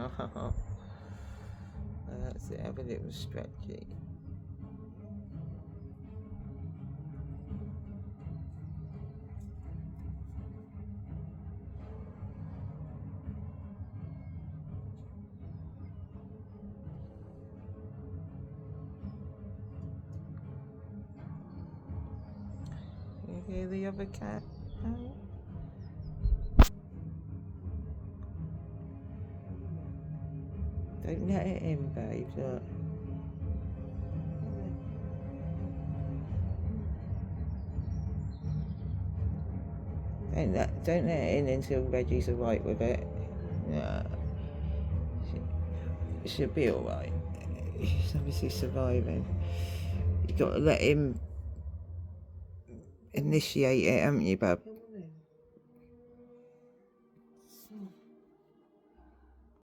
Oh, that's it. Have a little stretchy. You hear the other cat? Oh. Don't let it in, babe. Look. Don't let it in until Reggie's alright with it. Yeah. She'll be alright. He's obviously surviving. You got to let him initiate it, haven't you, bub?